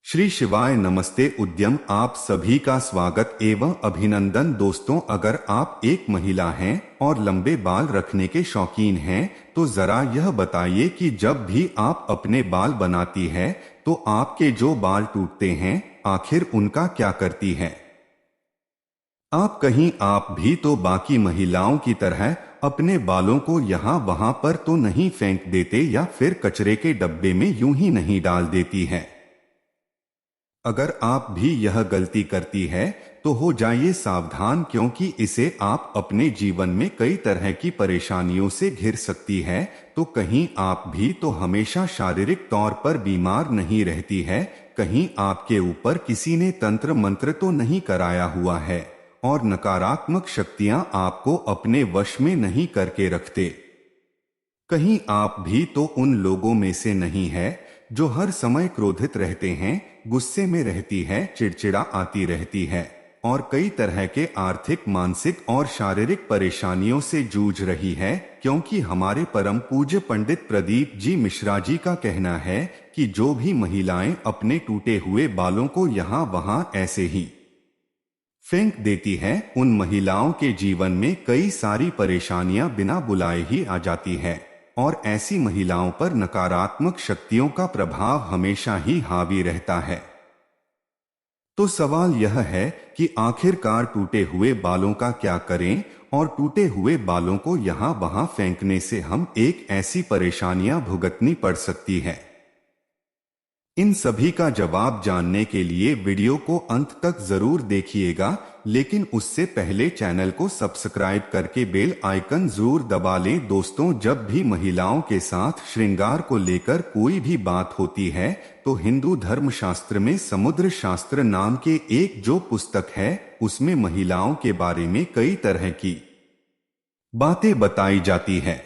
श्री शिवाय नमस्ते उद्यम आप सभी का स्वागत एवं अभिनंदन। दोस्तों, अगर आप एक महिला हैं और लंबे बाल रखने के शौकीन हैं तो जरा यह बताइए कि जब भी आप अपने बाल बनाती है तो आपके जो बाल टूटते हैं आखिर उनका क्या करती है? आप भी तो बाकी महिलाओं की तरह अपने बालों को यहाँ वहां पर तो नहीं फेंक देते या फिर कचरे के डब्बे में यूं ही नहीं डाल देती है। अगर आप भी यह गलती करती है तो हो जाइए सावधान, क्योंकि इसे आप अपने जीवन में कई तरह की परेशानियों से घिर सकती है। तो कहीं आप भी तो हमेशा शारीरिक तौर पर बीमार नहीं रहती है, कहीं आपके ऊपर किसी ने तंत्र मंत्र तो नहीं कराया हुआ है और नकारात्मक शक्तियां आपको अपने वश में नहीं करके रखते। कहीं आप भी तो उन लोगों में से नहीं है जो हर समय क्रोधित रहते हैं, गुस्से में रहती है, चिड़चिड़ा आती रहती है और कई तरह के आर्थिक, मानसिक और शारीरिक परेशानियों से जूझ रही है। क्योंकि हमारे परम पूज्य पंडित प्रदीप जी मिश्रा जी का कहना है कि जो भी महिलाएं अपने टूटे हुए बालों को यहाँ वहां ऐसे ही फेंक देती हैं, उन महिलाओं के जीवन में कई सारी परेशानियां बिना बुलाए ही आ जाती है और ऐसी महिलाओं पर नकारात्मक शक्तियों का प्रभाव हमेशा ही हावी रहता है। तो सवाल यह है कि आखिरकार टूटे हुए बालों का क्या करें और टूटे हुए बालों को यहाँ वहां फेंकने से हम एक ऐसी परेशानियां भुगतनी पड़ सकती है। इन सभी का जवाब जानने के लिए वीडियो को अंत तक जरूर देखिएगा, लेकिन उससे पहले चैनल को सब्सक्राइब करके बेल आइकन जरूर दबा लें। दोस्तों, जब भी महिलाओं के साथ श्रृंगार को लेकर कोई भी बात होती है तो हिंदू धर्मशास्त्र में समुद्र शास्त्र नाम के एक जो पुस्तक है उसमें महिलाओं के बारे में कई तरह की बातें बताई जाती है,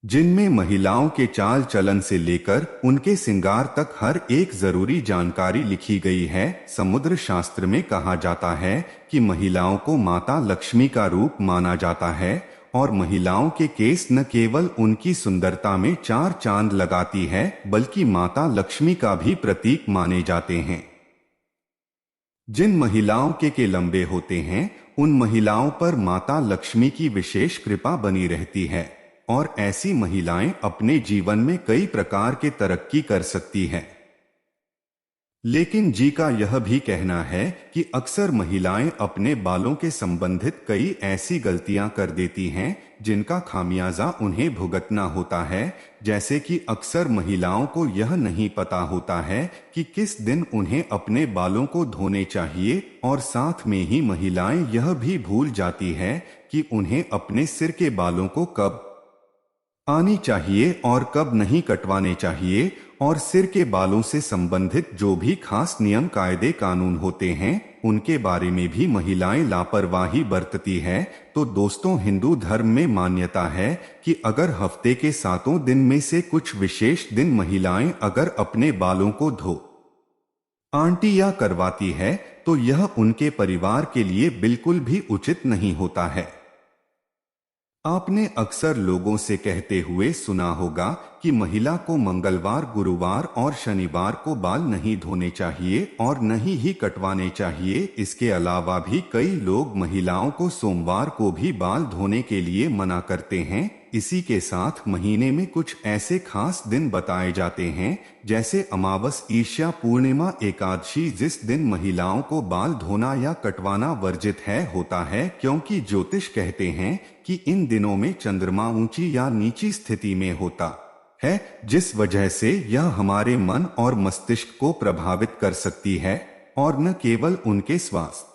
जिनमें महिलाओं के चाल चलन से लेकर उनके श्रृंगार तक हर एक जरूरी जानकारी लिखी गई है। समुद्र शास्त्र में कहा जाता है कि महिलाओं को माता लक्ष्मी का रूप माना जाता है और महिलाओं के केस न केवल उनकी सुंदरता में चार चांद लगाती है बल्कि माता लक्ष्मी का भी प्रतीक माने जाते हैं। जिन महिलाओं के लंबे होते हैं उन महिलाओं पर माता लक्ष्मी की विशेष कृपा बनी रहती है और ऐसी महिलाएं अपने जीवन में कई प्रकार के तरक्की कर सकती हैं। लेकिन जी का यह भी कहना है कि अक्सर महिलाएं अपने बालों के संबंधित कई ऐसी गलतियां कर देती हैं जिनका खामियाजा उन्हें भुगतना होता है। जैसे कि अक्सर महिलाओं को यह नहीं पता होता है कि किस दिन उन्हें अपने बालों को धोने चाहिए और साथ में ही महिलाएं यह भी भूल जाती है कि उन्हें अपने सिर के बालों को कब आनी चाहिए और कब नहीं कटवाने चाहिए और सिर के बालों से संबंधित जो भी खास नियम, कायदे, कानून होते हैं उनके बारे में भी महिलाएं लापरवाही बरतती है। तो दोस्तों, हिंदू धर्म में मान्यता है कि अगर हफ्ते के 7 दिन में से कुछ विशेष दिन महिलाएं अगर अपने बालों को धो आंटी या करवाती है तो यह उनके परिवार के लिए बिल्कुल भी उचित नहीं होता है। आपने अक्सर लोगों से कहते हुए सुना होगा कि महिला को मंगलवार, गुरुवार और शनिवार को बाल नहीं धोने चाहिए और नहीं ही कटवाने चाहिए। इसके अलावा भी कई लोग महिलाओं को सोमवार को भी बाल धोने के लिए मना करते हैं। इसी के साथ महीने में कुछ ऐसे खास दिन बताए जाते हैं जैसे अमावस, ईर्ष्या, पूर्णिमा, एकादशी, जिस दिन महिलाओं को बाल धोना या कटवाना वर्जित होता है, क्योंकि ज्योतिष कहते हैं कि इन दिनों में चंद्रमा ऊंची या नीची स्थिति में होता है, जिस वजह से यह हमारे मन और मस्तिष्क को प्रभावित कर सकती है और न केवल उनके स्वास्थ्य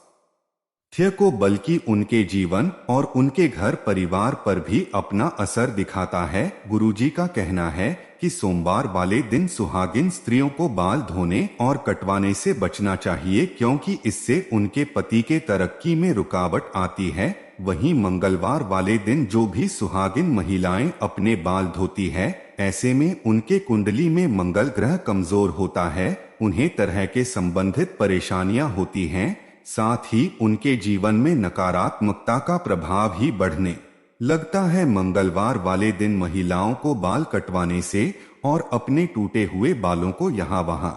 को बल्कि उनके जीवन और उनके घर परिवार पर भी अपना असर दिखाता है। गुरुजी का कहना है कि सोमवार वाले दिन सुहागिन स्त्रियों को बाल धोने और कटवाने से बचना चाहिए, क्योंकि इससे उनके पति के तरक्की में रुकावट आती है। वहीं मंगलवार वाले दिन जो भी सुहागिन महिलाएं अपने बाल धोती है, ऐसे में उनके कुंडली में मंगल ग्रह कमजोर होता है, उन्हें तरह के संबंधित परेशानियां होती हैं, साथ ही उनके जीवन में नकारात्मकता का प्रभाव ही बढ़ने लगता है। मंगलवार वाले दिन महिलाओं को बाल कटवाने से और अपने टूटे हुए बालों को यहाँ वहां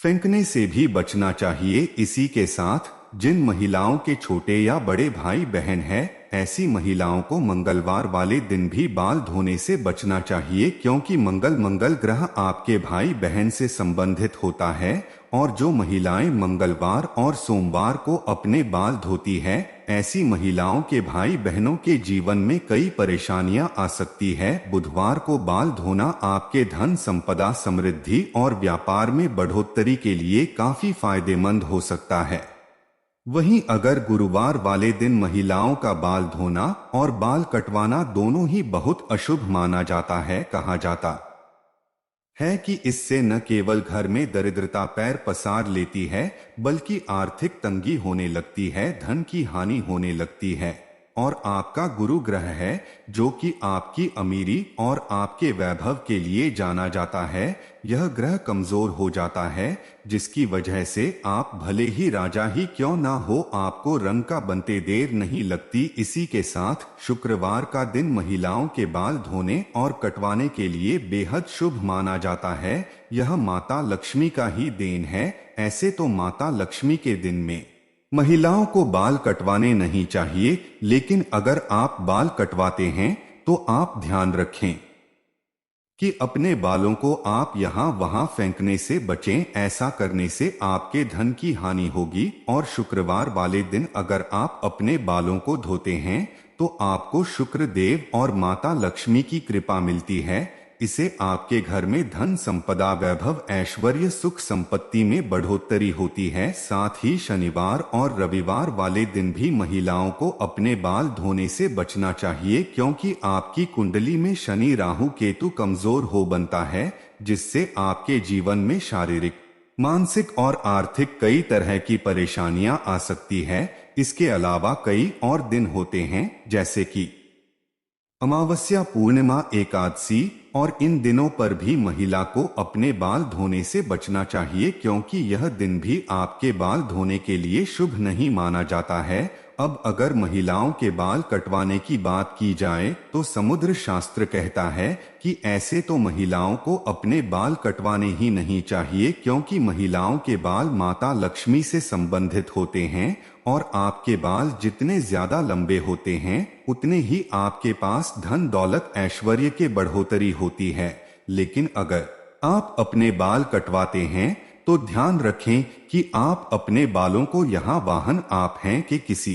फेंकने से भी बचना चाहिए। इसी के साथ जिन महिलाओं के छोटे या बड़े भाई बहन हैं, ऐसी महिलाओं को मंगलवार वाले दिन भी बाल धोने से बचना चाहिए, क्योंकि मंगल ग्रह आपके भाई बहन से संबंधित होता है। और जो महिलाएं मंगलवार और सोमवार को अपने बाल धोती है, ऐसी महिलाओं के भाई बहनों के जीवन में कई परेशानियां आ सकती है। बुधवार को बाल धोना आपके धन संपदा, समृद्धि और व्यापार में बढ़ोतरी के लिए काफी फायदेमंद हो सकता है। वहीं अगर गुरुवार वाले दिन महिलाओं का बाल धोना और बाल कटवाना दोनों ही बहुत अशुभ माना जाता है। कहा जाता है कि इससे न केवल घर में दरिद्रता पैर पसार लेती है, बल्कि आर्थिक तंगी होने लगती है, धन की हानि होने लगती है। और आपका गुरु ग्रह है, जो कि आपकी अमीरी और आपके वैभव के लिए जाना जाता है, यह ग्रह कमजोर हो जाता है, जिसकी वजह से आप भले ही राजा ही क्यों ना हो, आपको रंग का बनते देर नहीं लगती। इसी के साथ शुक्रवार का दिन महिलाओं के बाल धोने और कटवाने के लिए बेहद शुभ माना जाता है। यह माता लक्ष्मी का ही देन है। ऐसे तो माता लक्ष्मी के दिन में महिलाओं को बाल कटवाने नहीं चाहिए, लेकिन अगर आप बाल कटवाते हैं तो आप ध्यान रखें कि अपने बालों को आप यहाँ वहाँ फेंकने से बचें। ऐसा करने से आपके धन की हानि होगी। और शुक्रवार वाले दिन अगर आप अपने बालों को धोते हैं तो आपको शुक्र देव और माता लक्ष्मी की कृपा मिलती है। इसे आपके घर में धन संपदा, वैभव, ऐश्वर्य, सुख संपत्ति में बढ़ोतरी होती है। साथ ही शनिवार और रविवार वाले दिन भी महिलाओं को अपने बाल धोने से बचना चाहिए, क्योंकि आपकी कुंडली में शनि राहु केतु कमजोर हो बनता है, जिससे आपके जीवन में शारीरिक, मानसिक और आर्थिक कई तरह की परेशानियां आ सकती है। इसके अलावा कई और दिन होते हैं, जैसे कि अमावस्या, पूर्णिमा, एकादशी, और इन दिनों पर भी महिला को अपने बाल धोने से बचना चाहिए, क्योंकि यह दिन भी आपके बाल धोने के लिए शुभ नहीं माना जाता है। अब अगर महिलाओं के बाल कटवाने की बात की जाए तो समुद्र शास्त्र कहता है कि ऐसे तो महिलाओं को अपने बाल कटवाने ही नहीं चाहिए, क्योंकि महिलाओं के बाल माता लक्ष्मी से संबंधित होते हैं। और आपके बाल जितने ज्यादा लंबे होते हैं, उतने ही आपके पास धन दौलत ऐश्वर्य के बढ़ोतरी होती है। लेकिन अगर आप अपने बाल कटवाते हैं तो ध्यान रखें कि आप अपने बालों को यहाँ वाहन आप हैं कि किसी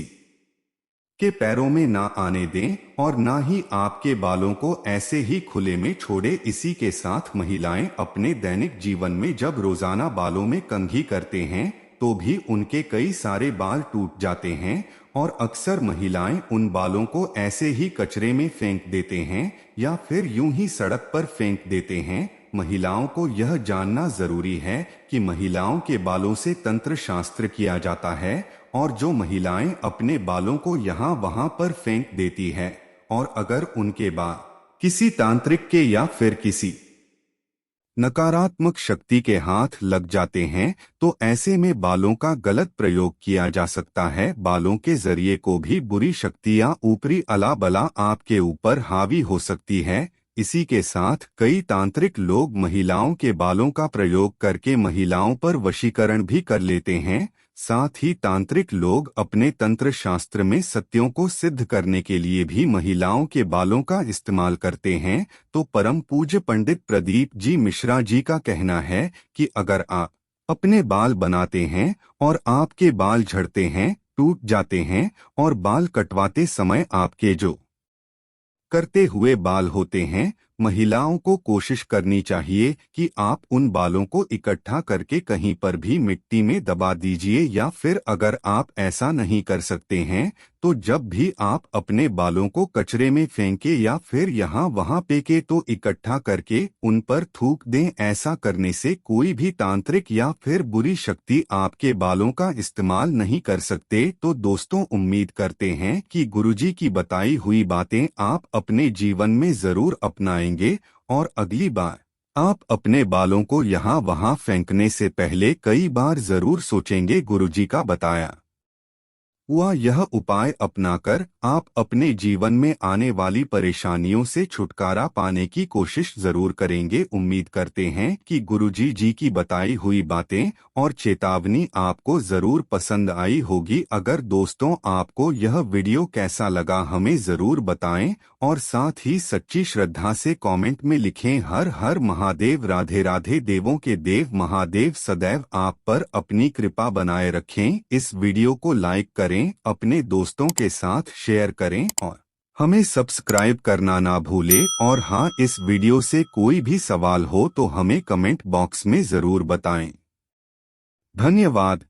के पैरों में ना आने दें, और ना ही आपके बालों को ऐसे ही खुले में छोड़े। इसी के साथ महिलाएं अपने दैनिक जीवन में जब रोजाना बालों में कंघी करते हैं तो भी उनके कई सारे बाल टूट जाते हैं, और अक्सर महिलाएं उन बालों को ऐसे ही कचरे में फेंक देते हैं या फिर यूं ही सड़क पर फेंक देते हैं। महिलाओं को यह जानना जरूरी है कि महिलाओं के बालों से तंत्र शास्त्र किया जाता है, और जो महिलाएं अपने बालों को यहाँ वहां पर फेंक देती है, और अगर उनके बाल किसी तांत्रिक के या फिर किसी नकारात्मक शक्ति के हाथ लग जाते हैं, तो ऐसे में बालों का गलत प्रयोग किया जा सकता है। बालों के जरिए को भी बुरी शक्तियां ऊपरी अला बला आपके ऊपर हावी हो सकती है। इसी के साथ कई तांत्रिक लोग महिलाओं के बालों का प्रयोग करके महिलाओं पर वशीकरण भी कर लेते हैं। साथ ही तांत्रिक लोग अपने तंत्र शास्त्र में सत्यों को सिद्ध करने के लिए भी महिलाओं के बालों का इस्तेमाल करते हैं। तो परम पूज्य पंडित प्रदीप जी मिश्रा जी का कहना है कि अगर आप अपने बाल बनाते हैं और आपके बाल झड़ते हैं, टूट जाते हैं, और बाल कटवाते समय आपके जो करते हुए बाल होते हैं, महिलाओं को कोशिश करनी चाहिए कि आप उन बालों को इकट्ठा करके कहीं पर भी मिट्टी में दबा दीजिए, या फिर अगर आप ऐसा नहीं कर सकते हैं तो जब भी आप अपने बालों को कचरे में फेंके या फिर यहाँ वहाँ फेंके तो इकट्ठा करके उन पर थूक दें। ऐसा करने से कोई भी तांत्रिक या फिर बुरी शक्ति आपके बालों का इस्तेमाल नहीं कर सकते। तो दोस्तों, उम्मीद करते हैं कि गुरुजी की बताई हुई बातें आप अपने जीवन में जरूर अपनाएंगे, और अगली बार आप अपने बालों को यहाँ वहाँ फेंकने से पहले कई बार जरूर सोचेंगे गुरुजी का बताया वह यह उपाय अपनाकर आप अपने जीवन में आने वाली परेशानियों से छुटकारा पाने की कोशिश जरूर करेंगे। उम्मीद करते हैं कि गुरुजी जी की बताई हुई बातें और चेतावनी आपको जरूर पसंद आई होगी। अगर दोस्तों आपको यह वीडियो कैसा लगा हमें जरूर बताएं और साथ ही सच्ची श्रद्धा से कमेंट में लिखें हर हर महादेव। राधे राधे। देवों के देव महादेव सदैव आप पर अपनी कृपा बनाए रखें। इस वीडियो को लाइक करें, अपने दोस्तों के साथ शेयर करें और हमें सब्सक्राइब करना ना भूलें। और हाँ, इस वीडियो से कोई भी सवाल हो तो हमें कमेंट बॉक्स में जरूर बताएं। धन्यवाद।